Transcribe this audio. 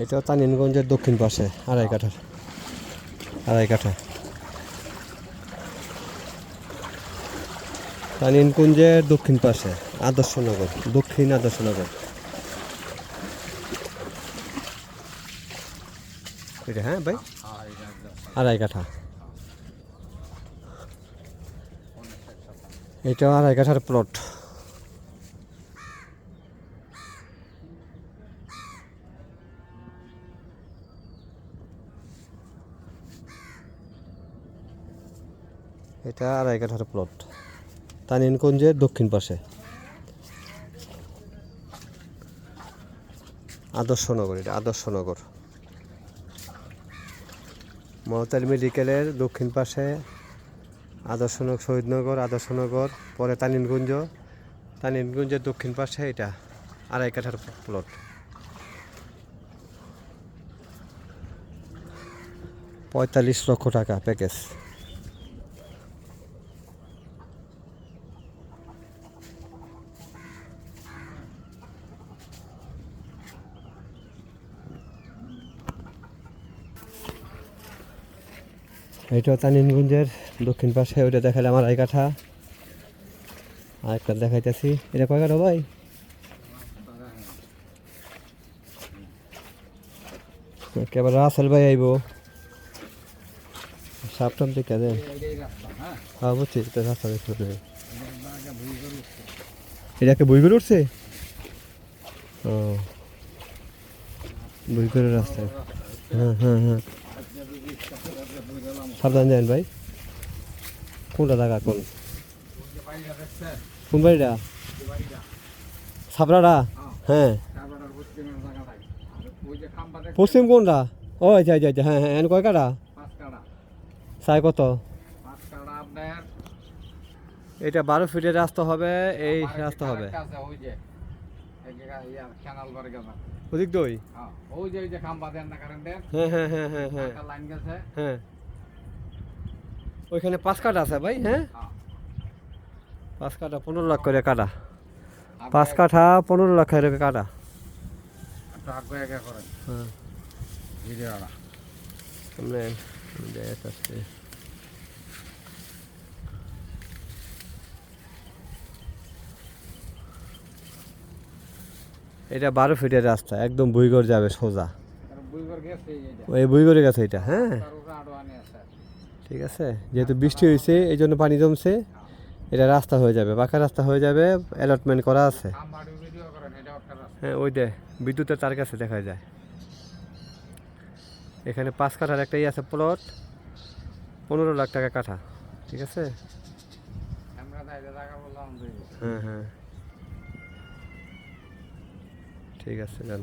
এটা তানিনগঞ্জের দক্ষিণ পাশে আড়াই কাঠা তানিনগঞ্জের দক্ষিণ পাশে আদর্শনগর, দক্ষিণ আদর্শনগর। এটা হ্যাঁ ভাই, আড়াই কাঠা। এটা আড়াই কাঠার প্লট। এটা আড়াই কাঠার প্লট তানিনগঞ্জের দক্ষিণ পাশে আদর্শনগর। এটা আদর্শনগর, মহতাল মেডিকেলের দক্ষিণ পাশে আদর্শনগর, শহীদনগর, আদর্শনগর, পরে তানিনগঞ্জের দক্ষিণ পাশে এটা আড়াই কাঠার প্লট। 45 লক্ষ টাকা প্যাকেজ। এটা তানিনগঞ্জের দক্ষিণ পাশে, ওইটা দেখালে আমার আড়াই কাঠা। আরেকটা দেখাইতেছি, এটা কয় কাঠা ভাই? একেবারে রাসেল ভাই আইব সাপটাম দিকে দেন। হ্যাঁ বুঝছি, রাস্তা দেখতে এটাকে বই করে উঠছে। ও বই করে রাস্তায়, হ্যাঁ হ্যাঁ হ্যাঁ, সাবধান যান ভাই। কোনটা জায়গা, কোন বাড়িটা? সাবরাটা, হ্যাঁ। পশ্চিম কোনটা? ও আচ্ছা আচ্ছা আচ্ছা, হ্যাঁ হ্যাঁ। এন কয় কাটা? সাই কত? এটা 12 ফিটের রাস্তা হবে, এই রাস্তা হবে ওদিক দই। হ্যাঁ হ্যাঁ হ্যাঁ হ্যাঁ হ্যাঁ হ্যাঁ, ওইখানে 5 কাঠা আছে ভাই। হ্যাঁ 5 কাঠা 15 লাখ করে কাটা। 5 কাঠা 15 লাখ করে কাটা। এটা 12 ফিটের রাস্তা, একদম বুইগড় যাবে সোজা। ওই বুইগড়ে গেছে এটা। হ্যাঁ ঠিক আছে, যেহেতু বৃষ্টি হয়েছে এই জন্য পানি জমছে, এটা রাস্তা হয়ে যাবে, পাকা রাস্তা হয়ে যাবে, অ্যালটমেন্ট করা আছে। হ্যাঁ ওই দে বিদ্যুতের তার কাছে দেখা যায়। এখানে 5 কাঠার একটাই আছে প্লট, 15 লাখ টাকা কাঠা। ঠিক আছে, হ্যাঁ হ্যাঁ ঠিক আছে যান।